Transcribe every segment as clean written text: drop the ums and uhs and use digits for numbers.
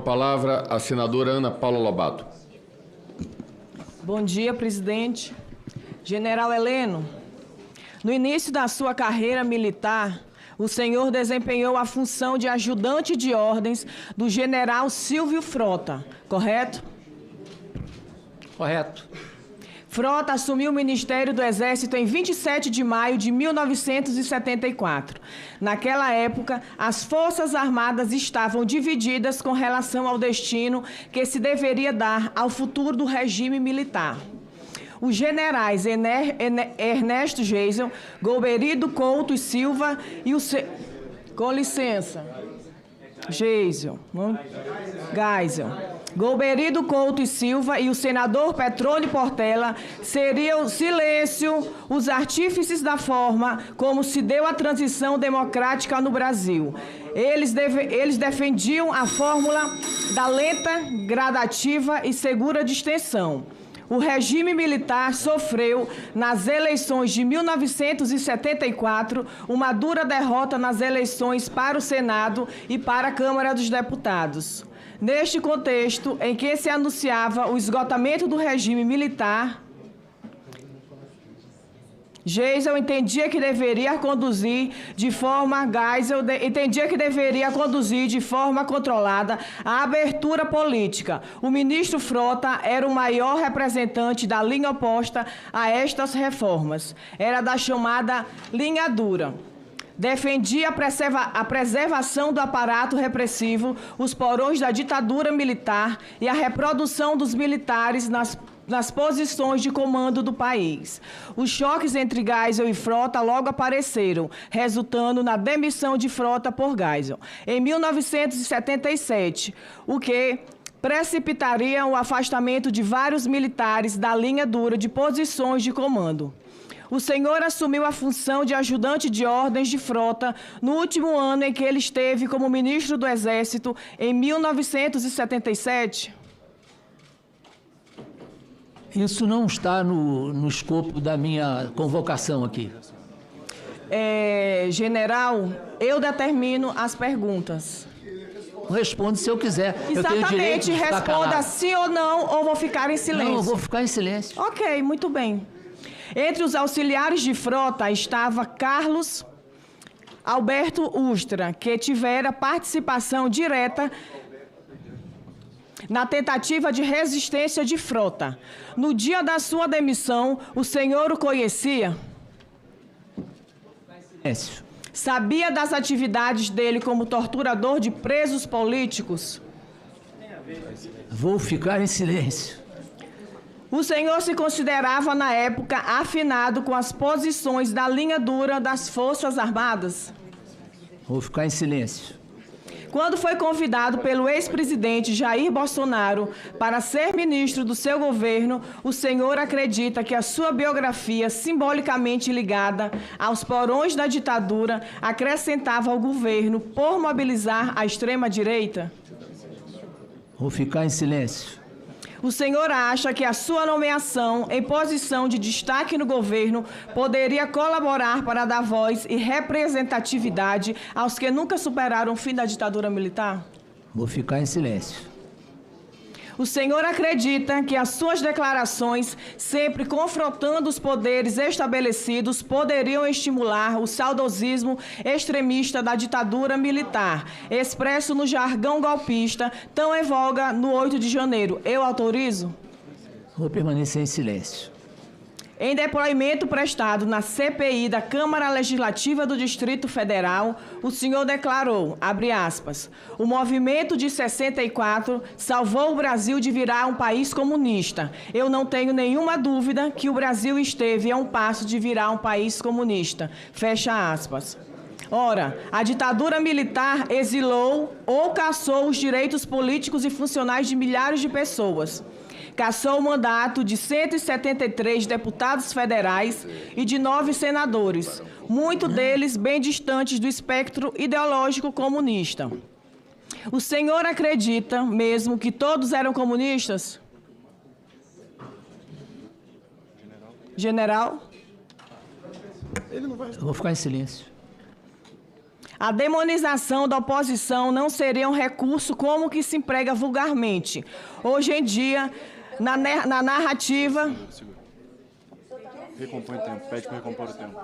palavra a senadora Ana Paula Lobato. Bom dia, presidente. General Heleno, no início da sua carreira militar, o senhor desempenhou a função de ajudante de ordens do general Silvio Frota, correto? Correto. Frota assumiu o Ministério do Exército em 27 de maio de 1974. Naquela época, as Forças Armadas estavam divididas com relação ao destino que se deveria dar ao futuro do regime militar. Os generais Ernesto Geisel, Golbery Couto e Silva e o... Com licença. Geisel. Golbery Couto e Silva e o senador Petrone Portela seriam silêncio os artífices da forma como se deu a transição democrática no Brasil. Eles defendiam a fórmula da lenta, gradativa e segura de extensão. O regime militar sofreu, nas eleições de 1974, uma dura derrota nas eleições para o Senado e para a Câmara dos Deputados. Neste contexto, em que se anunciava o esgotamento do regime militar, Geisel entendia que deveria conduzir de forma controlada a abertura política. O ministro Frota era o maior representante da linha oposta a estas reformas. Era da chamada linha dura. Defendia a preservação do aparato repressivo, os porões da ditadura militar e a reprodução dos militares nas posições de comando do país. Os choques entre Geisel e Frota logo apareceram, resultando na demissão de Frota por Geisel, em 1977, o que precipitaria o afastamento de vários militares da linha dura de posições de comando. O senhor assumiu a função de ajudante de ordens de Frota no último ano em que ele esteve como ministro do Exército, em 1977? Isso não está no escopo da minha convocação aqui. General, eu determino as perguntas. Responde se eu quiser. Exatamente, responda sim ou não, ou vou ficar em silêncio. Não, eu vou ficar em silêncio. Ok, muito bem. Entre os auxiliares de Frota estava Carlos Alberto Ustra, que tivera participação direta na tentativa de resistência de Frota. No dia da sua demissão, o senhor o conhecia? Silêncio. Sabia das atividades dele como torturador de presos políticos? Vou ficar em silêncio. O senhor se considerava, na época, afinado com as posições da linha dura das Forças Armadas? Vou ficar em silêncio. Quando foi convidado pelo ex-presidente Jair Bolsonaro para ser ministro do seu governo, o senhor acredita que a sua biografia, simbolicamente ligada aos porões da ditadura, acrescentava ao governo por mobilizar a extrema-direita? Vou ficar em silêncio. O senhor acha que a sua nomeação em posição de destaque no governo poderia colaborar para dar voz e representatividade aos que nunca superaram o fim da ditadura militar? Vou ficar em silêncio. O senhor acredita que as suas declarações, sempre confrontando os poderes estabelecidos, poderiam estimular o saudosismo extremista da ditadura militar, expresso no jargão golpista, tão em voga no 8 de janeiro? Eu autorizo? Vou permanecer em silêncio. Em depoimento prestado na CPI da Câmara Legislativa do Distrito Federal, o senhor declarou, abre aspas, o movimento de 64 salvou o Brasil de virar um país comunista. Eu não tenho nenhuma dúvida que o Brasil esteve a um passo de virar um país comunista. Fecha aspas. Ora, a ditadura militar exilou ou cassou os direitos políticos e funcionais de milhares de pessoas. Cassou o mandato de 173 deputados federais e de 9 senadores, muitos deles bem distantes do espectro ideológico comunista. O senhor acredita mesmo que todos eram comunistas? General? Eu vou ficar em silêncio. A demonização da oposição não seria um recurso como que se emprega vulgarmente. Hoje em dia, na narrativa... Recompõe o tempo. Pede para recompor o tempo.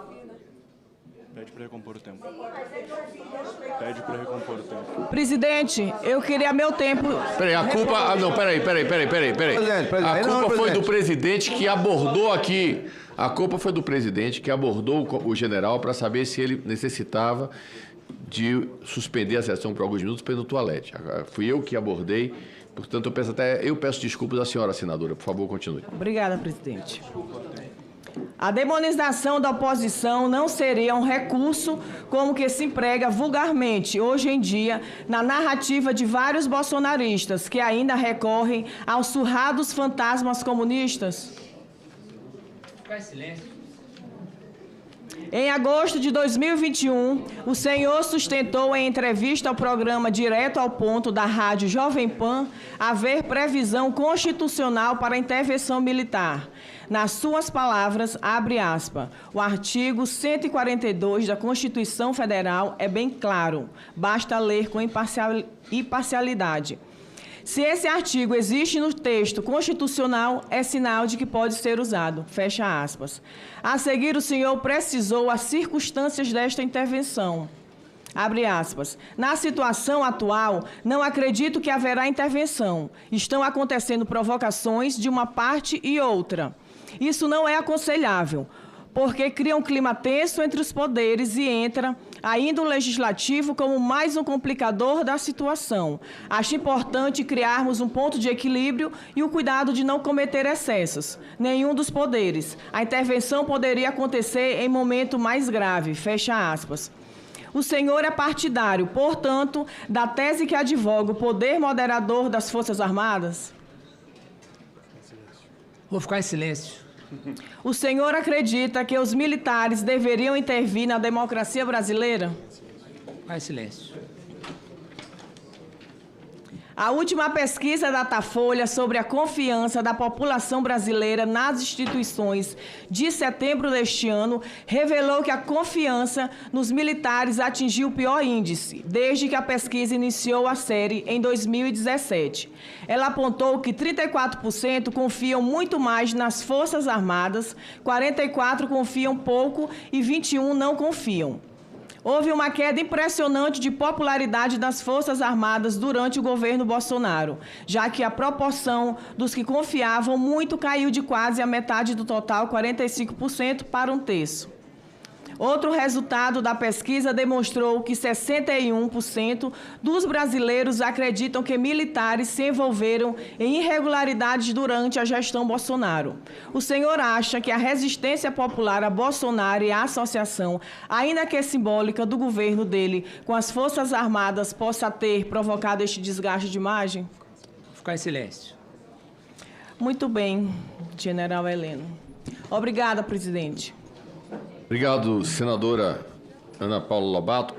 Pede para recompor o tempo. Pede para recompor o tempo. Presidente, eu queria meu tempo... Peraí, a culpa... Ah, não, peraí. A culpa foi do presidente que abordou aqui. A culpa foi do presidente que abordou o general para saber se ele necessitava de suspender a sessão por alguns minutos para ir no toalete. Fui eu que abordei, portanto, eu peço desculpas à senhora senadora. Por favor, continue. Obrigada, presidente. A demonização da oposição não seria um recurso como que se emprega vulgarmente hoje em dia na narrativa de vários bolsonaristas que ainda recorrem aos surrados fantasmas comunistas? Faz silêncio. Em agosto de 2021, o senhor sustentou em entrevista ao programa Direto ao Ponto da Rádio Jovem Pan haver previsão constitucional para a intervenção militar. Nas suas palavras, abre aspas, o artigo 142 da Constituição Federal é bem claro, basta ler com imparcialidade. Se esse artigo existe no texto constitucional, é sinal de que pode ser usado. Fecha aspas. A seguir, o senhor precisou as circunstâncias desta intervenção. Abre aspas. Na situação atual, não acredito que haverá intervenção. Estão acontecendo provocações de uma parte e outra. Isso não é aconselhável, porque cria um clima tenso entre os poderes e entra ainda o legislativo como mais um complicador da situação. Acho importante criarmos um ponto de equilíbrio e o cuidado de não cometer excessos. Nenhum dos poderes. A intervenção poderia acontecer em momento mais grave. Fecha aspas. O senhor é partidário, portanto, da tese que advoga o poder moderador das Forças Armadas? Vou ficar em silêncio. O senhor acredita que os militares deveriam intervir na democracia brasileira? Ficar em silêncio. A última pesquisa da Datafolha sobre a confiança da população brasileira nas instituições de setembro deste ano revelou que a confiança nos militares atingiu o pior índice desde que a pesquisa iniciou a série em 2017. Ela apontou que 34% confiam muito mais nas Forças Armadas, 44% confiam pouco e 21% não confiam. Houve uma queda impressionante de popularidade das Forças Armadas durante o governo Bolsonaro, já que a proporção dos que confiavam muito caiu de quase a metade do total, 45%, para um terço. Outro resultado da pesquisa demonstrou que 61% dos brasileiros acreditam que militares se envolveram em irregularidades durante a gestão Bolsonaro. O senhor acha que a resistência popular a Bolsonaro e a associação, ainda que simbólica, do governo dele com as Forças Armadas possa ter provocado este desgaste de imagem? Vou ficar em silêncio. Muito bem, general Heleno. Obrigada, presidente. Obrigado, senadora Ana Paula Lobato.